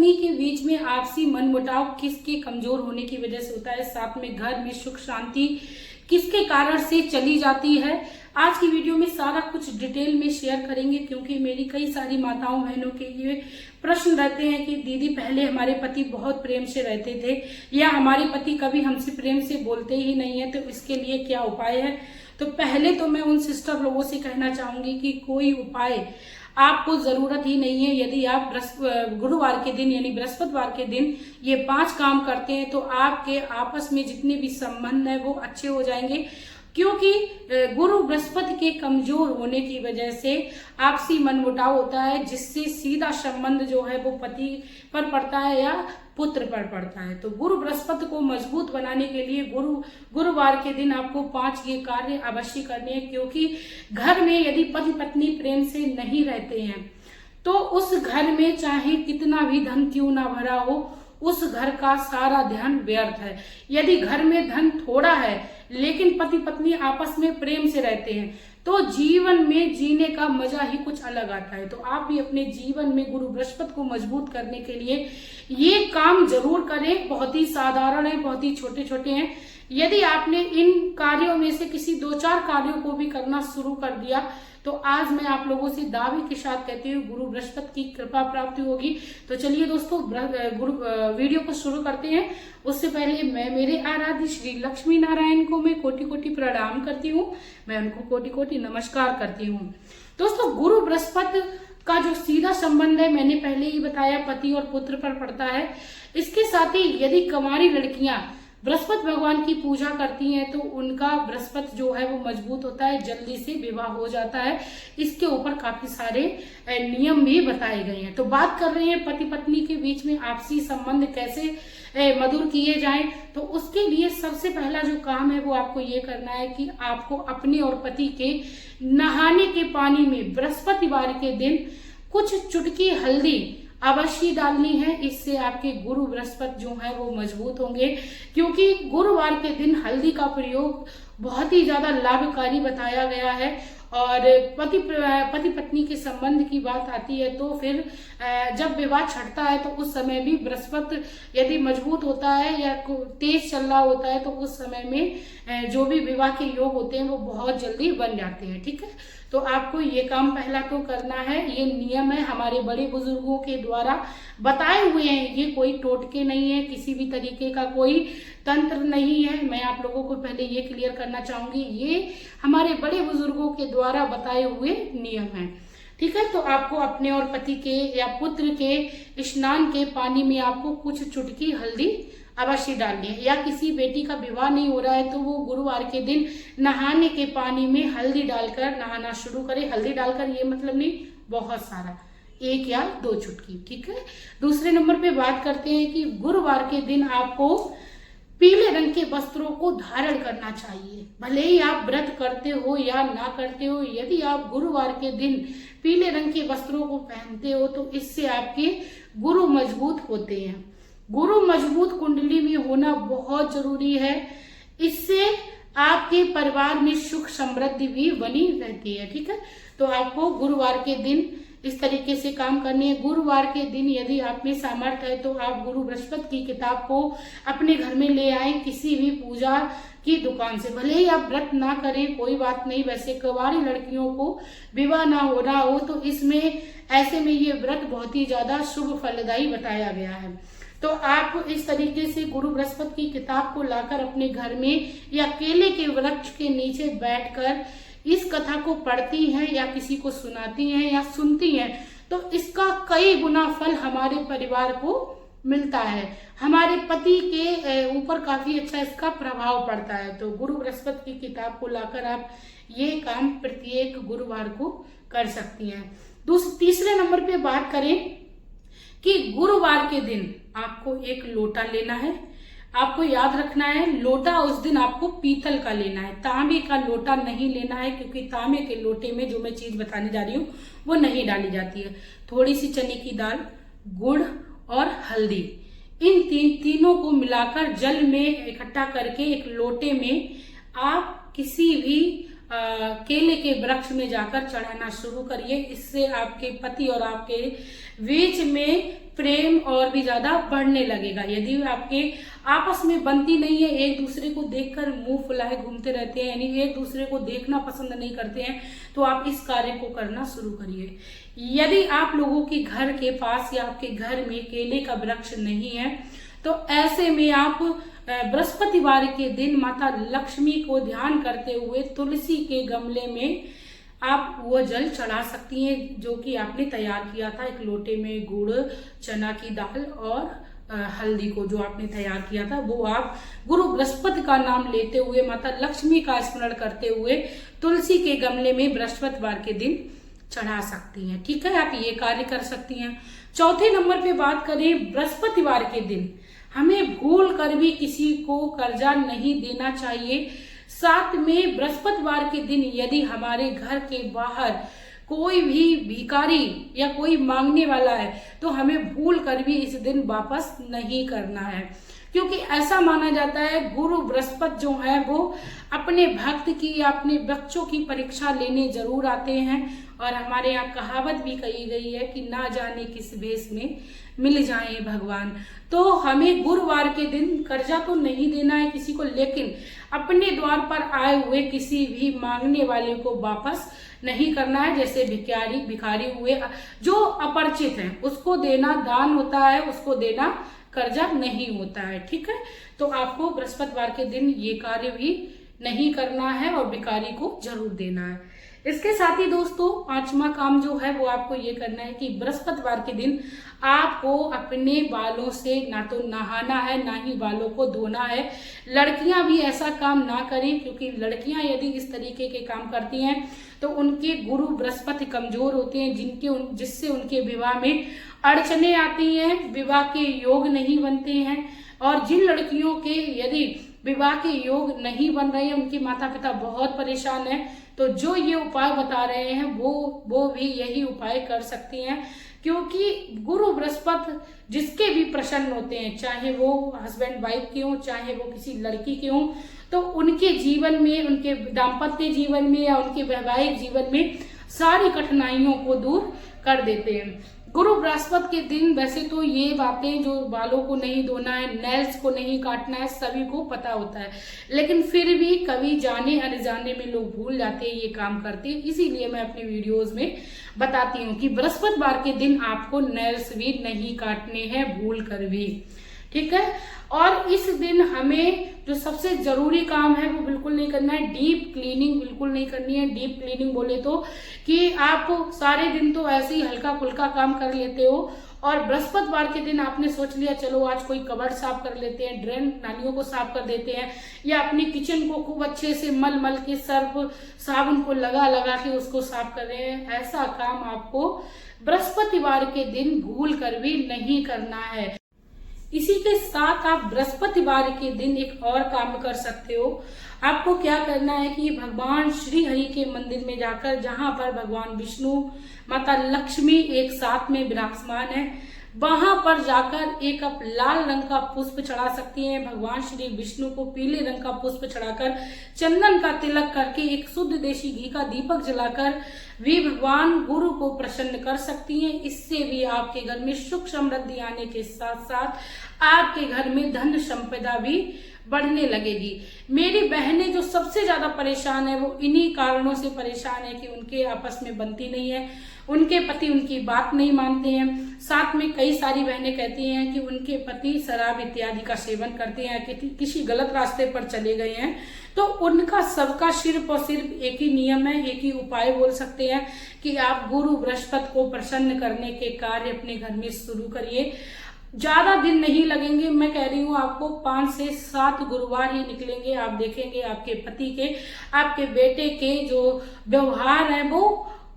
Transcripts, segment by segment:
पत्नी के बीच में आपसी मनमुटाव किसके कमजोर होने की वजह से होता है, साथ में घर में सुख शांति किसके कारण से चली जाती है। आज की वीडियो में सारा कुछ डिटेल में शेयर करेंगे, क्योंकि मेरी कई सारी माताओं बहनों के ये प्रश्न रहते हैं कि दीदी पहले हमारे पति बहुत प्रेम से रहते थे या हमारे पति कभी हमसे प्रेम से बोलते ही नहीं है, तो इसके लिए क्या उपाय है। तो पहले तो मैं उन सिस्टर लोगों से कहना चाहूंगी कि कोई उपाय आपको जरूरत ही नहीं है। यदि आप गुरुवार के दिन यानी बृहस्पतिवार के दिन ये 5 काम करते हैं तो आपके आपस में जितने भी संबंध है वो अच्छे हो जाएंगे, क्योंकि गुरु बृहस्पति के कमजोर होने की वजह से आपसी मनमुटाव होता है, जिससे सीधा संबंध जो है वो पति पर पड़ता है या पुत्र पर पड़ता है। तो गुरु बृहस्पति को मजबूत बनाने के लिए गुरुवार के दिन आपको 5 ये कार्य अवश्य करने हैं, क्योंकि घर में यदि पति पत्नी प्रेम से नहीं रहते हैं तो उस घर में चाहे कितना भी धन क्यों ना भरा हो, उस घर का सारा ध्यान व्यर्थ है। यदि घर में धन थोड़ा है लेकिन पति पत्नी आपस में प्रेम से रहते हैं तो जीवन में जीने का मजा ही कुछ अलग आता है। तो आप भी अपने जीवन में गुरु बृहस्पति को मजबूत करने के लिए ये काम जरूर करें। बहुत ही साधारण है, बहुत ही छोटे छोटे हैं। यदि आपने इन कार्यों में से किसी 2-4 कार्यों को भी करना शुरू कर दिया तो आज मैं आप लोगों से दावे के साथ कहती हूँ गुरु बृहस्पति की कृपा प्राप्ति होगी। तो चलिए दोस्तों वीडियो को शुरू करते हैं। उससे पहले मैं मेरे आराध्य श्री लक्ष्मी नारायण को मैं कोटि कोटि प्रणाम करती हूँ, मैं उनको कोटि कोटि नमस्कार करती हूँ। दोस्तों गुरु बृहस्पति का जो सीधा संबंध है मैंने पहले ही बताया, पति और पुत्र पर पड़ता है। इसके साथ ही यदि कुंवारी लड़कियां बृहस्पति भगवान की पूजा करती हैं तो उनका बृहस्पति जो है वो मजबूत होता है, जल्दी से विवाह हो जाता है। इसके ऊपर काफी सारे नियम भी बताए गए हैं। तो बात कर रहे हैं पति पत्नी के बीच में आपसी संबंध कैसे मधुर किए जाएं। तो उसके लिए सबसे पहला जो काम है वो आपको ये करना है कि आपको अपने और पति के नहाने के पानी में बृहस्पतिवार के दिन कुछ चुटकी हल्दी अवश्य डालनी है। इससे आपके गुरु बृहस्पति जो है वो मजबूत होंगे, क्योंकि गुरुवार के दिन हल्दी का प्रयोग बहुत ही ज्यादा लाभकारी बताया गया है। और पति पत्नी के संबंध की बात आती है तो फिर जब विवाह छटता है तो उस समय भी बृहस्पति यदि मजबूत होता है या तेज चल रहा होता है तो उस समय में जो भी विवाह के योग होते हैं वो बहुत जल्दी बन जाते हैं। ठीक है, तो आपको ये काम पहला तो करना है। ये नियम है, हमारे बड़े बुजुर्गों के द्वारा बताए हुए हैं, ये कोई टोटके नहीं है, किसी भी तरीके का कोई तंत्र नहीं है। मैं आप लोगों को पहले ये क्लियर करना चाहूंगी, ये हमारे बड़े बुजुर्गों के द्वारा बताए हुए नियम हैं। ठीक है, तो आपको अपने और पति के या पुत्र के स्नान के पानी में आपको कुछ चुटकी हल्दी अवश्य डालनी है। या किसी बेटी का विवाह नहीं हो रहा है तो वो गुरुवार के दिन नहाने के पानी में हल्दी डालकर नहाना शुरू करे। हल्दी डालकर ये मतलब नहीं बहुत सारा, 1 या 2 चुटकी। ठीक है, दूसरे नंबर पे बात करते हैं कि गुरुवार के दिन आपको पीले रंग के वस्त्रों को धारण करना चाहिए। भले ही आप व्रत करते हो या ना करते हो, यदि आप गुरुवार के दिन पीले रंग के वस्त्रों को पहनते हो तो इससे आपके गुरु मजबूत होते हैं। गुरु मजबूत कुंडली में होना बहुत जरूरी है, इससे आपके परिवार में सुख समृद्धि भी बनी रहती है। ठीक है, तो आपको गुरुवार के दिन इस तरीके से काम करनी है। गुरुवार के दिन यदि आप में सामर्थ्य है तो आप गुरु बृहस्पति की किताब को अपने घर में ले आए किसी भी पूजा की दुकान से। भले ही आप व्रत ना करें कोई बात नहीं, वैसे कुंवारी लड़कियों को विवाह ना हो रहा हो तो इसमें ऐसे में ये व्रत बहुत ही ज्यादा शुभ फलदायी बताया गया है। तो आप इस तरीके से गुरु बृहस्पति की किताब को लाकर अपने घर में या केले के वृक्ष के नीचे बैठकर इस कथा को पढ़ती हैं या किसी को सुनाती हैं या सुनती हैं तो इसका कई गुना फल हमारे परिवार को मिलता है। हमारे पति के ऊपर काफी अच्छा इसका प्रभाव पड़ता है। तो गुरु बृहस्पति की किताब को लाकर आप ये काम प्रत्येक गुरुवार को कर सकती हैं। तीसरे नंबर पे बात करें कि गुरुवार के दिन आपको एक लोटा लेना है। आपको याद रखना है लोटा उस दिन आपको पीतल का लेना है, तांबे का लोटा नहीं लेना है, क्योंकि तांबे के लोटे में जो मैं चीज बताने जा रही हूँ वो नहीं डाली जाती है। थोड़ी सी चने की दाल, गुड़ और हल्दी, इन तीनों को मिलाकर जल में इकट्ठा करके एक लोटे में आप किसी भी केले के वृक्ष में जाकर चढ़ाना शुरू करिए। इससे आपके पति और आपके बीच में प्रेम और भी ज्यादा बढ़ने लगेगा। यदि आपके आपस में बनती नहीं है, एक दूसरे को देखकर मुंह फुलाए घूमते रहते हैं, यानी एक दूसरे को देखना पसंद नहीं करते हैं, तो आप इस कार्य को करना शुरू करिए। यदि आप लोगों के घर के पास या आपके घर में केले का वृक्ष नहीं है, तो ऐसे में आप बृहस्पतिवार के दिन माता लक्ष्मी को ध्यान करते हुए तुलसी के गमले में आप वो जल चढ़ा सकती हैं जो कि आपने तैयार किया था। एक लोटे में गुड़, चना की दाल और हल्दी को जो आपने तैयार किया था, वो आप गुरु बृहस्पति का नाम लेते हुए, माता लक्ष्मी का स्मरण करते हुए तुलसी के गमले में बृहस्पतिवार के दिन चढ़ा सकती हैं। ठीक है, आप ये कार्य कर सकती हैं। चौथे नंबर पे बात करें, बृहस्पतिवार के दिन हमें भूल कर भी किसी को कर्जा नहीं देना चाहिए। साथ में बृहस्पतिवार के दिन यदि हमारे घर के बाहर कोई भी भिखारी या कोई मांगने वाला है, तो हमें भूल कर भी इस दिन वापस नहीं करना है, क्योंकि ऐसा माना जाता है गुरु बृहस्पति जो है वो अपने भक्त की या अपने बच्चों की परीक्षा लेने जरूर आते हैं। और हमारे यहाँ कहावत भी कही गई है कि ना जाने किस भेष में मिल जाए भगवान। तो हमें गुरुवार के दिन कर्जा तो नहीं देना है किसी को, लेकिन अपने द्वार पर आए हुए किसी भी मांगने वाले को वापस नहीं करना है। जैसे भिखारी हुए जो अपरिचित हैं, उसको देना दान होता है, उसको देना कर्जा नहीं होता है। ठीक है, तो आपको बृहस्पतिवार के दिन ये कार्य भी नहीं करना है और भिखारी को जरूर देना है। इसके साथ ही दोस्तों, पांचवा काम जो है वो आपको ये करना है कि बृहस्पतिवार के दिन आपको अपने बालों से ना तो नहाना है, ना ही बालों को धोना है। लड़कियां भी ऐसा काम ना करें, क्योंकि लड़कियां यदि इस तरीके के काम करती हैं तो उनके गुरु बृहस्पति कमजोर होते हैं, जिससे उनके विवाह में अड़चने आती हैं, विवाह के योग नहीं बनते हैं। और जिन लड़कियों के यदि विवाह के योग नहीं बन रहे हैं, उनके माता पिता बहुत परेशान हैं, तो जो ये उपाय बता रहे हैं वो भी यही उपाय कर सकती हैं। क्योंकि गुरु बृहस्पति जिसके भी प्रसन्न होते हैं, चाहे वो हस्बैंड वाइफ के हों, चाहे वो किसी लड़की के हों, तो उनके जीवन में, उनके दाम्पत्य जीवन में या उनके वैवाहिक जीवन में सारी कठिनाइयों को दूर कर देते हैं। गुरु बृहस्पति के दिन वैसे तो ये बातें, जो बालों को नहीं धोना है, नेल्स को नहीं काटना है, सभी को पता होता है, लेकिन फिर भी कभी जाने अनजाने में लोग भूल जाते हैं, ये काम करते हैं। इसीलिए मैं अपने वीडियोस में बताती हूँ कि बृहस्पतिवार के दिन आपको नेल्स भी नहीं काटने हैं, भूल कर भी। ठीक है, और इस दिन हमें जो सबसे जरूरी काम है वो बिल्कुल नहीं करना है, डीप क्लीनिंग बिल्कुल नहीं करनी है। डीप क्लीनिंग बोले तो कि आप सारे दिन तो ऐसे ही हल्का फुल्का काम कर लेते हो, और बृहस्पतिवार के दिन आपने सोच लिया चलो आज कोई कबर्ड साफ कर लेते हैं, ड्रेन नालियों को साफ कर देते हैं, या अपनी किचन को खूब अच्छे से मल के सर्फ साबुन को लगा के उसको साफ कर रहे हैं। ऐसा काम आपको बृहस्पतिवार के दिन भूल कर भी नहीं करना है। इसी के साथ आप बृहस्पतिवार के दिन एक और काम कर सकते हो। आपको क्या करना है कि भगवान श्री हरि के मंदिर में जाकर, जहां पर भगवान विष्णु, माता लक्ष्मी एक साथ में विराजमान है, वहां पर जाकर एक आप लाल रंग का पुष्प चढ़ा सकती हैं। भगवान श्री विष्णु को पीले रंग का पुष्प चढ़ाकर, चंदन का तिलक करके, एक शुद्ध देशी घी का दीपक जलाकर भी भगवान गुरु को प्रसन्न कर सकती हैं। इससे भी आपके घर में सुख समृद्धि आने के साथ साथ आपके घर में धन संपदा भी बढ़ने लगेगी। मेरी बहनें जो सबसे ज्यादा परेशान है वो इन्हीं कारणों से परेशान है कि उनके आपस में बनती नहीं है, उनके पति उनकी बात नहीं मानते हैं। साथ में कई सारी बहनें कहती हैं कि उनके पति शराब इत्यादि का सेवन करते हैं, कि किसी गलत रास्ते पर चले गए हैं। तो उनका सबका सिर्फ और सिर्फ एक ही नियम है, एक ही उपाय बोल सकते हैं कि आप गुरु बृहस्पति को प्रसन्न करने के कार्य अपने घर में शुरू करिए। ज्यादा दिन नहीं लगेंगे, मैं कह रही हूँ आपको 5 से 7 गुरुवार ही निकलेंगे। आप देखेंगे आपके पति के, आपके बेटे के जो व्यवहार है वो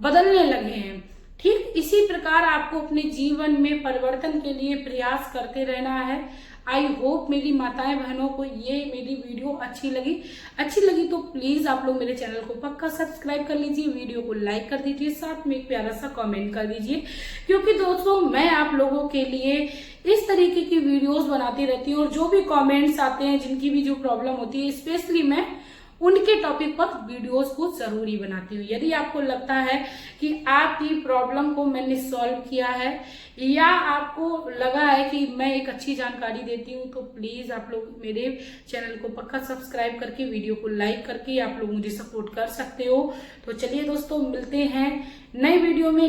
बदलने लगे हैं। ठीक इसी प्रकार आपको अपने जीवन में परिवर्तन के लिए प्रयास करते रहना है। आई होप मेरी माताएं बहनों को ये मेरी वीडियो अच्छी लगी तो प्लीज आप लोग मेरे चैनल को पक्का सब्सक्राइब कर लीजिए, वीडियो को लाइक कर दीजिए, साथ में एक प्यारा सा कमेंट कर दीजिए, क्योंकि दोस्तों मैं आप लोगों के लिए इस तरीके की वीडियोस बनाती रहती हूँ और जो भी कमेंट्स आते हैं, जिनकी भी जो प्रॉब्लम होती है, स्पेशली मैं उनके टॉपिक पर वीडियोस को जरूरी बनाती हूँ। यदि आपको लगता है कि आपकी प्रॉब्लम को मैंने सॉल्व किया है या आपको लगा है कि मैं एक अच्छी जानकारी देती हूँ, तो प्लीज आप लोग मेरे चैनल को पक्का सब्सक्राइब करके वीडियो को लाइक करके आप लोग मुझे सपोर्ट कर सकते हो। तो चलिए दोस्तों, मिलते हैं नए वीडियो में।